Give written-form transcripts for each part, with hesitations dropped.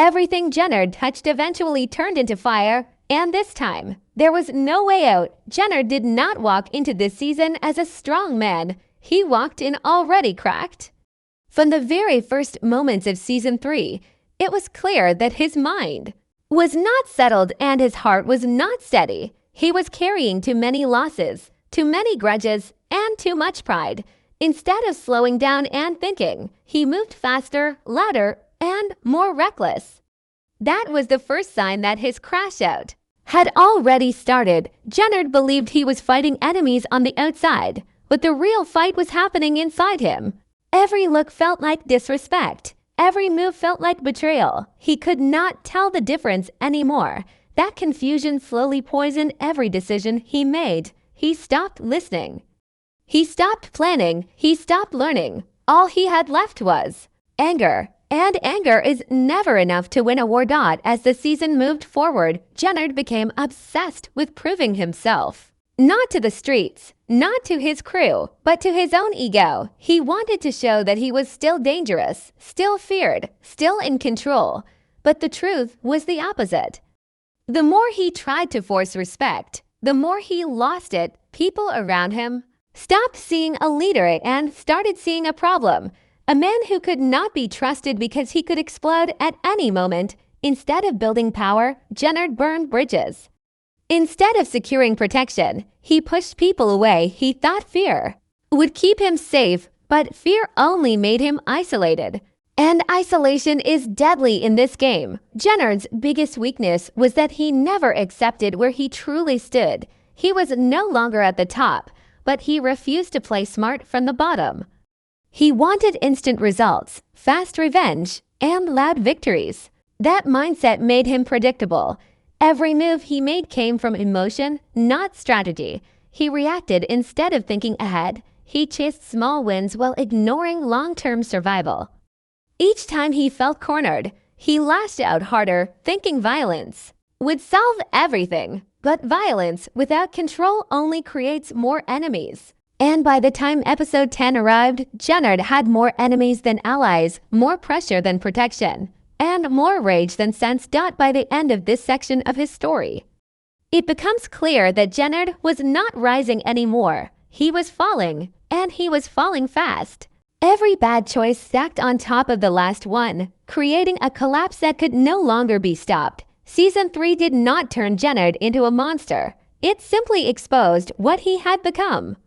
Everything Jenard touched eventually turned into fire, and this time, there was no way out. Jenard did not walk into this season as a strong man. He walked in already cracked. From the very first moments of Season 3, it was clear that his mind was not settled and his heart was not steady. He was carrying too many losses, too many grudges, and too much pride. Instead of slowing down and thinking, he moved faster, louder, and more reckless. That was the first sign that his crash out had already started. Jenard believed he was fighting enemies on the outside, but the real fight was happening inside him. Every look felt like disrespect. Every move felt like betrayal. He could not tell the difference anymore. That confusion slowly poisoned every decision he made. He stopped listening. He stopped planning. He stopped learning. All he had left was anger. And anger is never enough to win a war. As the season moved forward, Jenard became obsessed with proving himself. Not to the streets, not to his crew, but to his own ego. He wanted to show that he was still dangerous, still feared, still in control. But the truth was the opposite. The more he tried to force respect, the more he lost it. People around him stopped seeing a leader and started seeing a problem. A man who could not be trusted because he could explode at any moment. Instead of building power, Jenard burned bridges. Instead of securing protection, he pushed people away. He thought fear would keep him safe, but fear only made him isolated. And isolation is deadly in this game. Jenard's biggest weakness was that he never accepted where he truly stood. He was no longer at the top, but he refused to play smart from the bottom. He wanted instant results, fast revenge, and loud victories. That mindset made him predictable. Every move he made came from emotion, not strategy. He reacted instead of thinking ahead. He chased small wins while ignoring long-term survival. Each time he felt cornered, he lashed out harder, thinking violence would solve everything. But violence without control only creates more enemies. And by the time episode 10 arrived, Jenard had more enemies than allies, more pressure than protection, and more rage than sense. By the end of this section of his story, it becomes clear that Jenard was not rising anymore. He was falling, and he was falling fast. Every bad choice stacked on top of the last one, creating a collapse that could no longer be stopped. Season 3 did not turn Jenard into a monster. It simply exposed what he had become.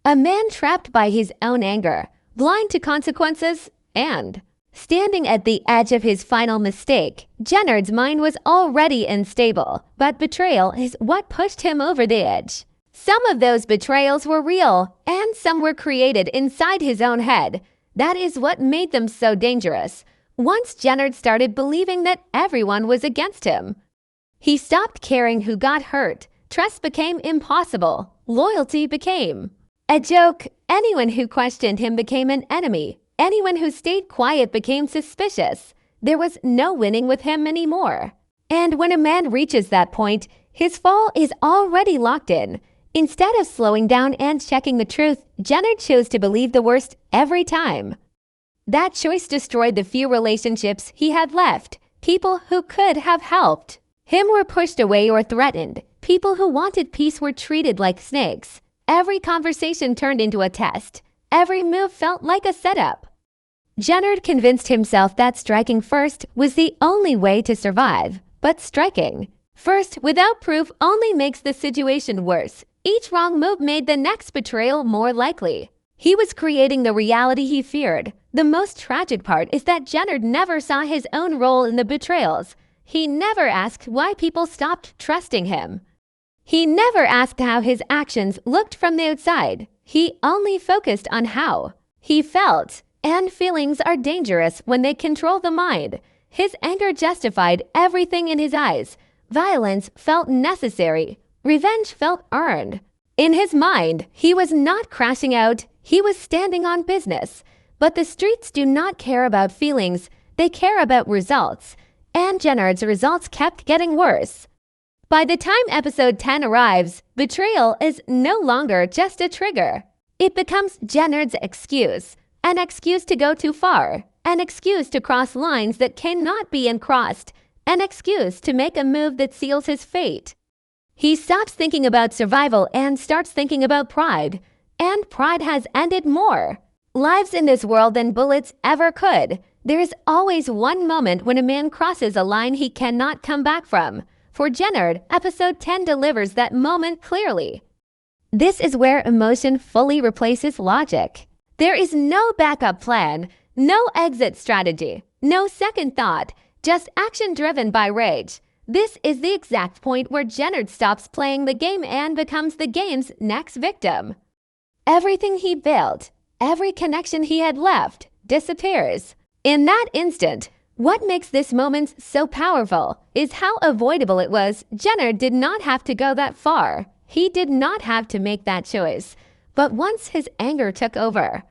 A man trapped by his own anger, blind to consequences, and standing at the edge of his final mistake. Jenard's mind was already unstable, but betrayal is what pushed him over the edge. Some of those betrayals were real, and some were created inside his own head. That is what made them so dangerous. Once Jenard started believing that everyone was against him, he stopped caring who got hurt. Trust became impossible. Loyalty became a joke. Anyone who questioned him became an enemy. Anyone who stayed quiet became suspicious. There was no winning with him anymore. And when a man reaches that point, his fall is already locked in. Instead of slowing down and checking the truth, Jenard chose to believe the worst every time. That choice destroyed the few relationships he had left. People who could have helped him were pushed away or threatened. People who wanted peace were treated like snakes. Every conversation turned into a test. Every move felt like a setup. Jenard convinced himself that striking first was the only way to survive. But striking first without proof only makes the situation worse. Each wrong move made the next betrayal more likely. He was creating the reality he feared. The most tragic part is that Jenard never saw his own role in the betrayals. He never asked why people stopped trusting him. He never asked how his actions looked from the outside. He only focused on how he felt. And feelings are dangerous when they control the mind. His anger justified everything in his eyes. Violence felt necessary. Revenge felt earned. In his mind, he was not crashing out. He was standing on business. But the streets do not care about feelings. They care about results. And Jenard's results kept getting worse. By the time episode 10 arrives, betrayal is no longer just a trigger. It becomes Jenard's excuse. An excuse to go too far. an excuse to cross lines that cannot be uncrossed, an excuse to make a move that seals his fate. He stops thinking about survival and starts thinking about pride. And pride has ended more lives in this world than bullets ever could. There is always one moment when a man crosses a line he cannot come back from. For Jenard, episode 10 delivers that moment clearly. This is where emotion fully replaces logic. There is no backup plan, no exit strategy, no second thought, just action driven by rage. This is the exact point where Jenard stops playing the game and becomes the game's next victim. Everything he built, every connection he had left, disappears. In that instant, what makes this moment so powerful is how avoidable it was. Jenard did not have to go that far. He did not have to make that choice. But once his anger took over,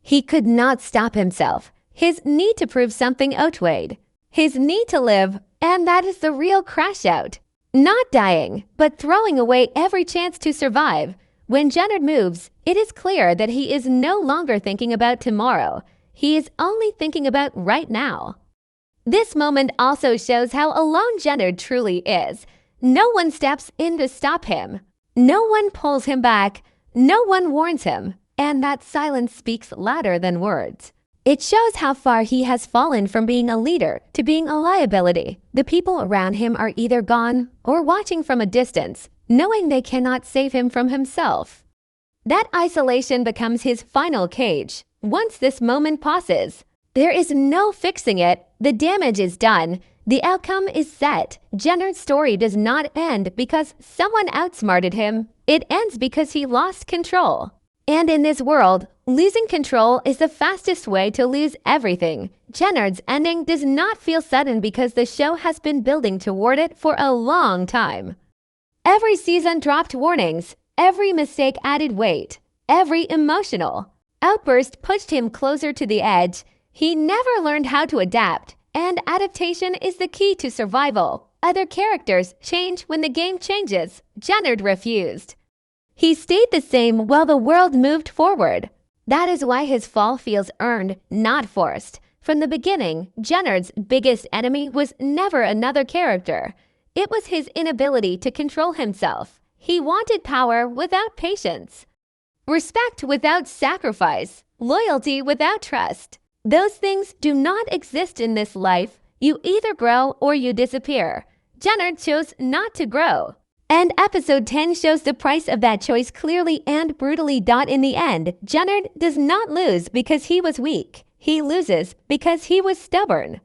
he could not stop himself. His need to prove something outweighed his need to live, and that is the real crash out. Not dying, but throwing away every chance to survive. When Jenard moves, it is clear that he is no longer thinking about tomorrow. He is only thinking about right now. This moment also shows how alone Jenard truly is. No one steps in to stop him. No one pulls him back. No one warns him. And that silence speaks louder than words. It shows how far he has fallen from being a leader to being a liability. The people around him are either gone or watching from a distance, knowing they cannot save him from himself. That isolation becomes his final cage. Once this moment passes, there is no fixing it. The damage is done. The outcome is set. Jenard's story does not end because someone outsmarted him. It ends because he lost control. And in this world, losing control is the fastest way to lose everything. Jenard's ending does not feel sudden because the show has been building toward it for a long time. Every season dropped warnings. Every mistake added weight. Every emotional outburst pushed him closer to the edge. He never learned how to adapt, and adaptation is the key to survival. Other characters change when the game changes. Jenard refused. He stayed the same while the world moved forward. That is why his fall feels earned, not forced. From the beginning, Jenard's biggest enemy was never another character. It was his inability to control himself. He wanted power without patience, respect without sacrifice, loyalty without trust. Those things do not exist in this life. You either grow or you disappear. Jenard chose not to grow. And episode 10 shows the price of that choice clearly and brutally. In the end, Jenard does not lose because he was weak. He loses because he was stubborn.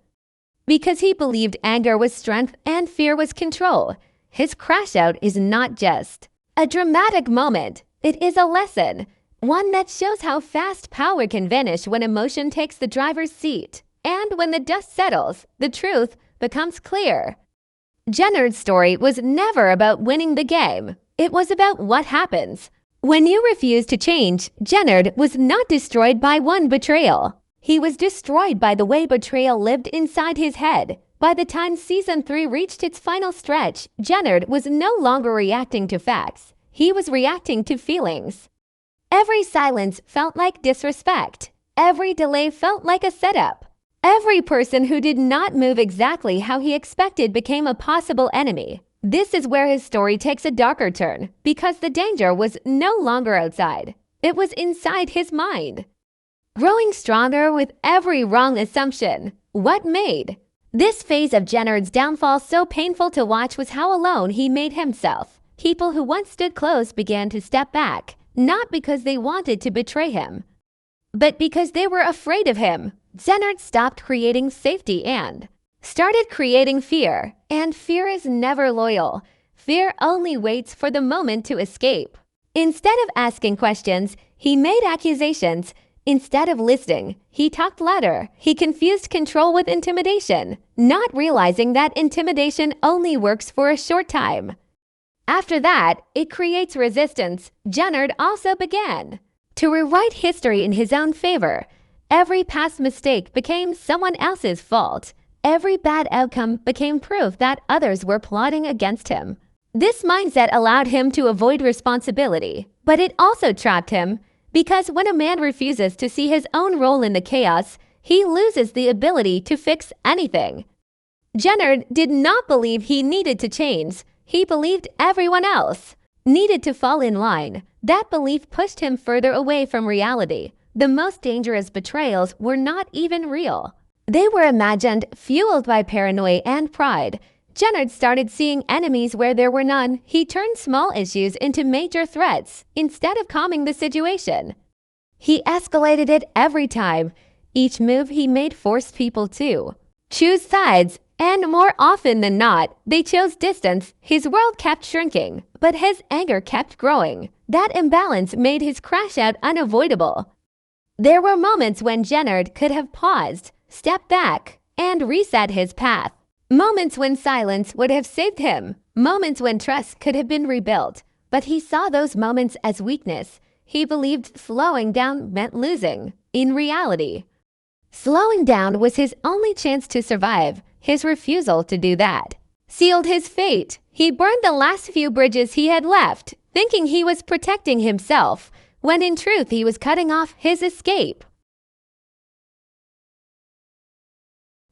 Because he believed anger was strength and fear was control. His crash out is not just a dramatic moment. It is a lesson. One that shows how fast power can vanish when emotion takes the driver's seat. And when the dust settles, the truth becomes clear. Jenard's story was never about winning the game. It was about what happens when you refuse to change. Jenard was not destroyed by one betrayal. He was destroyed by the way betrayal lived inside his head. By the time season 3 reached its final stretch, Jenard was no longer reacting to facts. He was reacting to feelings. Every silence felt like disrespect. Every delay felt like a setup. Every person who did not move exactly how he expected became a possible enemy. This is where his story takes a darker turn, because the danger was no longer outside. It was inside his mind. Growing stronger with every wrong assumption. What made this phase of Jenard's downfall so painful to watch was how alone he made himself. People who once stood close began to step back, not because they wanted to betray him, but because they were afraid of him. Jenard stopped creating safety and started creating fear. And fear is never loyal. Fear only waits for the moment to escape. Instead of asking questions, he made accusations. Instead of listening, he talked louder. He confused control with intimidation, not realizing that intimidation only works for a short time. After that, it creates resistance. Jenard also began to rewrite history in his own favor. Every past mistake became someone else's fault. Every bad outcome became proof that others were plotting against him. This mindset allowed him to avoid responsibility, but it also trapped him, because when a man refuses to see his own role in the chaos, he loses the ability to fix anything. Jenard did not believe he needed to change. He believed everyone else needed to fall in line. That belief pushed him further away from reality. The most dangerous betrayals were not even real. They were imagined, fueled by paranoia and pride. Jenard started seeing enemies where there were none. He turned small issues into major threats instead of calming the situation. He escalated it every time. Each move he made forced people to choose sides, and more often than not, they chose distance. His world kept shrinking, but his anger kept growing. That imbalance made his crash out unavoidable. There were moments when Jenard could have paused, stepped back, and reset his path. Moments when silence would have saved him. Moments when trust could have been rebuilt. But he saw those moments as weakness. He believed slowing down meant losing. In reality, slowing down was his only chance to survive. His refusal to do that sealed his fate. He burned the last few bridges he had left, thinking he was protecting himself, when in truth he was cutting off his escape.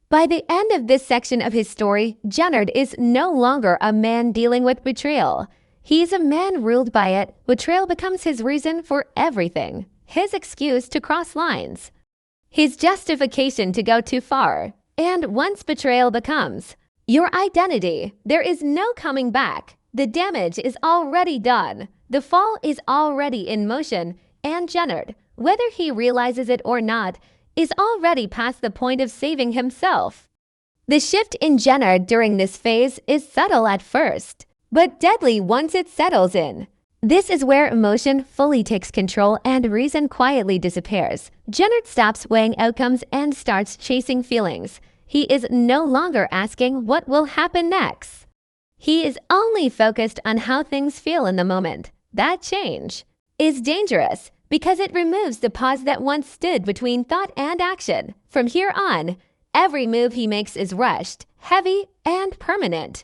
By the end of this section of his story, Jenard is no longer a man dealing with betrayal. He is a man ruled by it. Betrayal becomes his reason for everything, his excuse to cross lines, his justification to go too far. And once betrayal becomes your identity, there is no coming back. The damage is already done. The fall is already in motion, and Jenard, whether he realizes it or not, is already past the point of saving himself. The shift in Jenard during this phase is subtle at first, but deadly once it settles in. This is where emotion fully takes control and reason quietly disappears. Jenard stops weighing outcomes and starts chasing feelings. He is no longer asking what will happen next. He is only focused on how things feel in the moment. That change is dangerous because it removes the pause that once stood between thought and action. From here on, every move he makes is rushed, heavy, and permanent.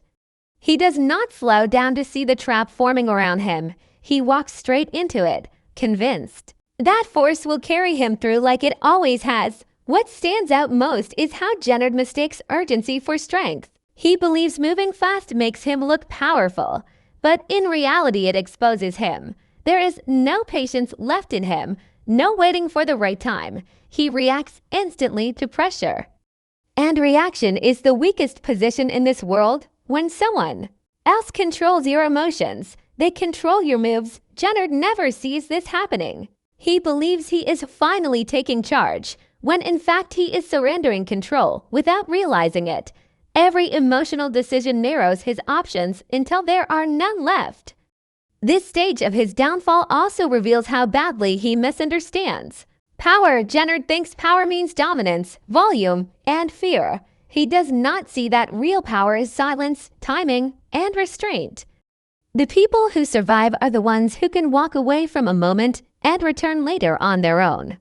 He does not slow down to see the trap forming around him. He walks straight into it, convinced that force will carry him through like it always has. What stands out most is how Jenard mistakes urgency for strength. He believes moving fast makes him look powerful, but in reality it exposes him. There is no patience left in him, no waiting for the right time. He reacts instantly to pressure. And reaction is the weakest position in this world. When someone else controls your emotions, they control your moves. Jenard never sees this happening. He believes he is finally taking charge, when in fact he is surrendering control without realizing it. Every emotional decision narrows his options until there are none left. This stage of his downfall also reveals how badly he misunderstands power. Jenard thinks power means dominance, volume, and fear. He does not see that real power is silence, timing, and restraint. The people who survive are the ones who can walk away from a moment and return later on their own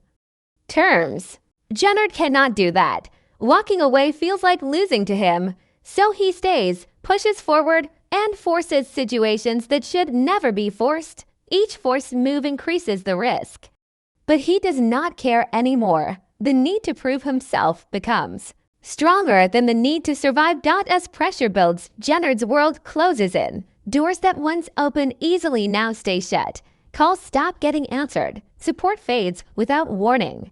terms. Jenard cannot do that. Walking away feels like losing to him, so he stays, pushes forward, and forces situations that should never be forced. Each forced move increases the risk. But he does not care anymore. The need to prove himself becomes stronger than the need to survive. As pressure builds, Jenard's world closes in. Doors that once opened easily now stay shut. Calls stop getting answered. Support fades without warning.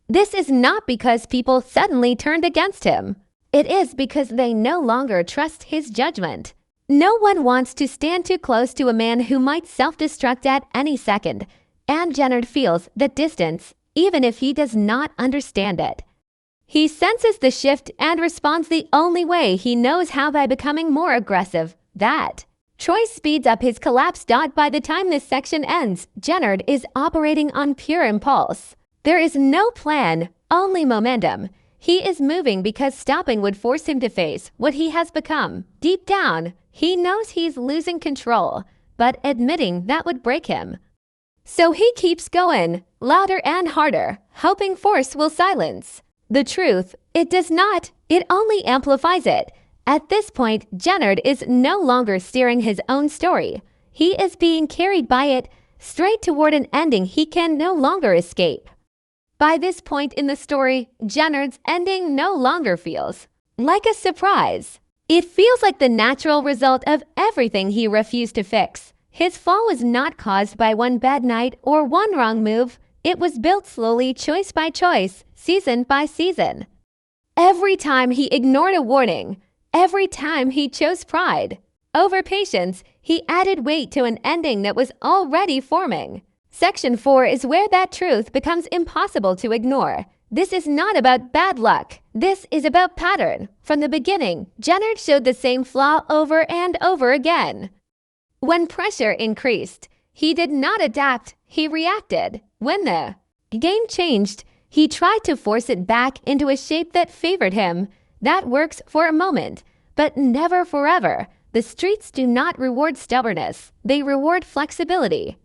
This is not because people suddenly turned against him. It is because they no longer trust his judgment. No one wants to stand too close to a man who might self-destruct at any second, and Jenard feels that distance, even if he does not understand it. He senses the shift and responds the only way he knows how, by becoming more aggressive. That choice speeds up his collapse. By the time this section ends, Jenard is operating on pure impulse. There is no plan, only momentum. He is moving because stopping would force him to face what he has become. Deep down, he knows he's losing control, but admitting that would break him. So he keeps going, louder and harder, hoping force will silence the truth. It does not. It only amplifies it. At this point, Jenard is no longer steering his own story. He is being carried by it, straight toward an ending he can no longer escape. By this point in the story, Jenard's ending no longer feels like a surprise. It feels like the natural result of everything he refused to fix. His fall was not caused by one bad night or one wrong move. It was built slowly, choice by choice, season by season. Every time he ignored a warning, every time he chose pride over patience, he added weight to an ending that was already forming. Section 4 is where that truth becomes impossible to ignore. This is not about bad luck. This is about pattern. From the beginning, Jenard showed the same flaw over and over again. When pressure increased, he did not adapt, he reacted. When the game changed, he tried to force it back into a shape that favored him. That works for a moment, but never forever. The streets do not reward stubbornness, they reward flexibility.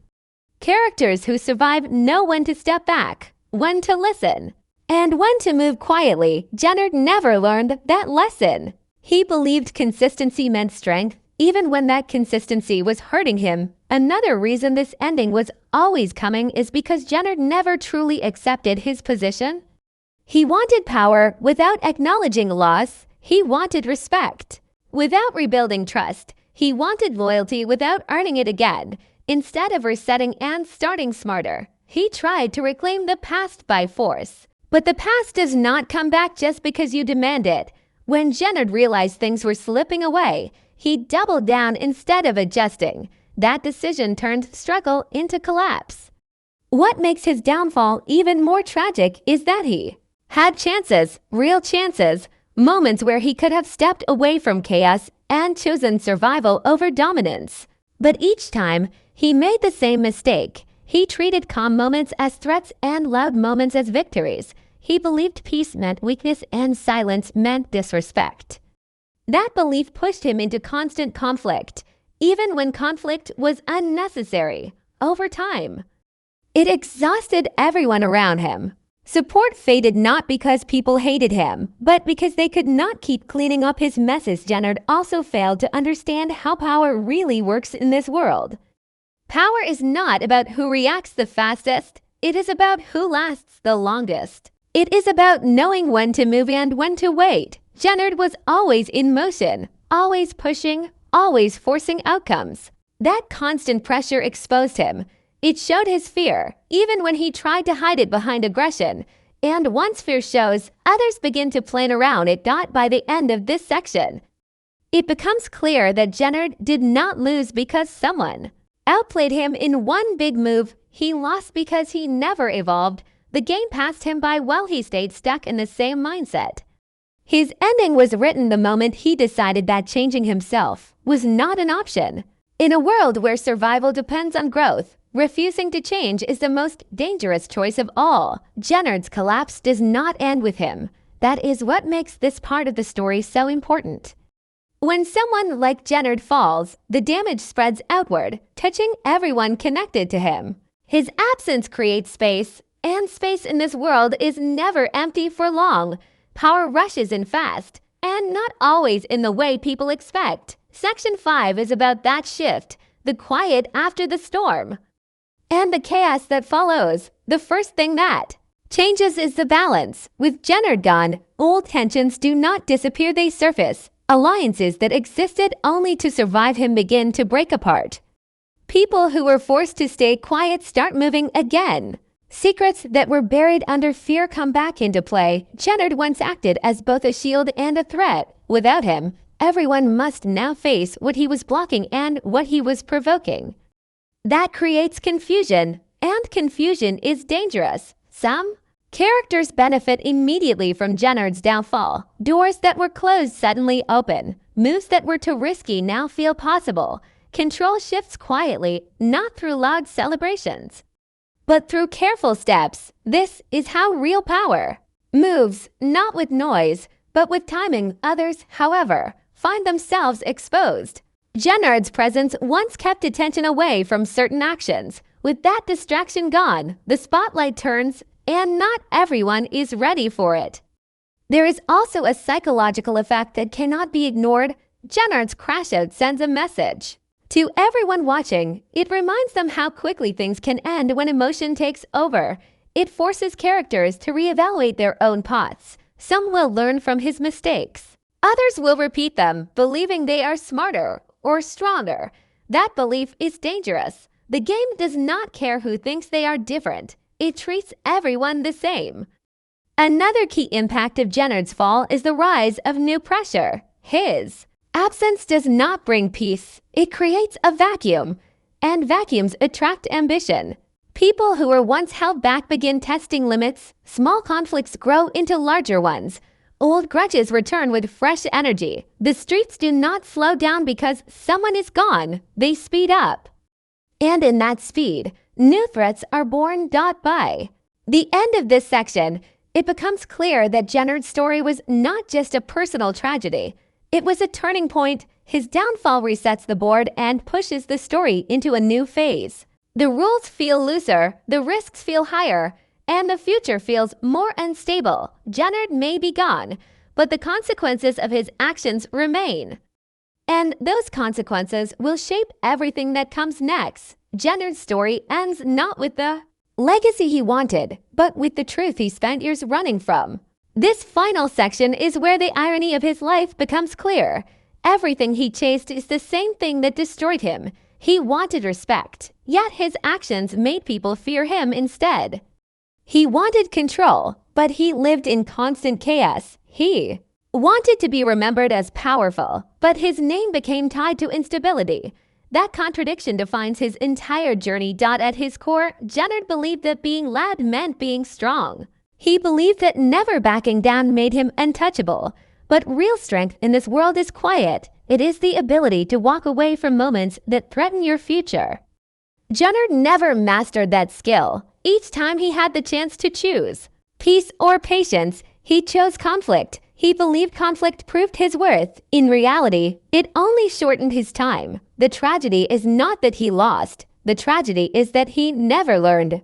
Characters who survive know when to step back, when to listen, and when to move quietly. Jenard never learned that lesson. He believed consistency meant strength, even when that consistency was hurting him. Another reason this ending was always coming is because Jenard never truly accepted his position. He wanted power without acknowledging loss. He wanted respect without rebuilding trust. He wanted loyalty without earning it again. Instead of resetting and starting smarter, he tried to reclaim the past by force. But the past does not come back just because you demand it. When Jenard realized things were slipping away, he doubled down instead of adjusting. That decision turned struggle into collapse. What makes his downfall even more tragic is that he had chances, real chances, moments where he could have stepped away from chaos and chosen survival over dominance. But each time, he made the same mistake. He treated calm moments as threats and loud moments as victories. He believed peace meant weakness and silence meant disrespect. That belief pushed him into constant conflict, even when conflict was unnecessary. Over time, it exhausted everyone around him. Support faded not because people hated him, but because they could not keep cleaning up his messes. Jenard also failed to understand how power really works in this world. Power is not about who reacts the fastest. It is about who lasts the longest. It is about knowing when to move and when to wait. Jenard was always in motion, always pushing, always forcing outcomes. That constant pressure exposed him. It showed his fear, even when he tried to hide it behind aggression. And once fear shows, others begin to plan around it. By the end of this section, it becomes clear that Jenard did not lose because someone outplayed him in one big move. He lost because he never evolved. The game passed him by while he stayed stuck in the same mindset. His ending was written the moment he decided that changing himself was not an option. In a world where survival depends on growth, refusing to change is the most dangerous choice of all. Jenard's collapse does not end with him. That is what makes this part of the story so important. When someone like Jenard falls, the damage spreads outward, touching everyone connected to him. His absence creates space, and space in this world is never empty for long. Power rushes in fast, and not always in the way people expect. Section 5 is about that shift, the quiet after the storm, and the chaos that follows. The first thing that changes is the balance. With Jenard gone, old tensions do not disappear, they surface. Alliances that existed only to survive him begin to break apart. People who were forced to stay quiet start moving again. Secrets that were buried under fear come back into play. Jenard once acted as both a shield and a threat. Without him, everyone must now face what he was blocking and what he was provoking. That creates confusion, and confusion is dangerous. Some characters benefit immediately from Jenard's downfall. Doors that were closed suddenly open. Moves that were too risky now feel possible. Control shifts quietly, not through loud celebrations, but through careful steps. This is how real power moves, not with noise, but with timing. Others, however, find themselves exposed. Jenard's presence once kept attention away from certain actions. With that distraction gone, the spotlight turns, and not everyone is ready for it. There is also a psychological effect that cannot be ignored. Jenard's crash out sends a message to everyone watching. It reminds them how quickly things can end when emotion takes over. it forces characters to reevaluate their own paths. Some will learn from his mistakes. Others will repeat them, believing they are smarter or stronger. That belief is dangerous. The game does not care who thinks they are different. It treats everyone the same. Another key impact of Jenard's fall is the rise of new pressure. His absence does not bring peace. It creates a vacuum, and vacuums attract ambition. People who were once held back begin testing limits. Small conflicts grow into larger ones. Old grudges return with fresh energy. The streets do not slow down because someone is gone. They speed up. And in that speed, new threats are born. By the end of this section, it becomes clear that Jenard's story was not just a personal tragedy. It was a turning point. His downfall resets the board and pushes the story into a new phase. The rules feel looser, the risks feel higher, and the future feels more unstable. Jenard may be gone, but the consequences of his actions remain. And those consequences will shape everything that comes next. Jenard's story ends not with the legacy he wanted, but with the truth he spent years running from. This final section is where the irony of his life becomes clear. Everything he chased is the same thing that destroyed him. He wanted respect, yet his actions made people fear him instead. He wanted control, but he lived in constant chaos. He wanted to be remembered as powerful, but his name became tied to instability. That contradiction defines his entire journey. At his core, Jenard believed that being loud meant being strong. He believed that never backing down made him untouchable. But real strength in this world is quiet. It is the ability to walk away from moments that threaten your future. Jenard never mastered that skill. Each time he had the chance to choose peace or patience, he chose conflict. He believed conflict proved his worth. In reality, it only shortened his time. The tragedy is not that he lost. The tragedy is that he never learned.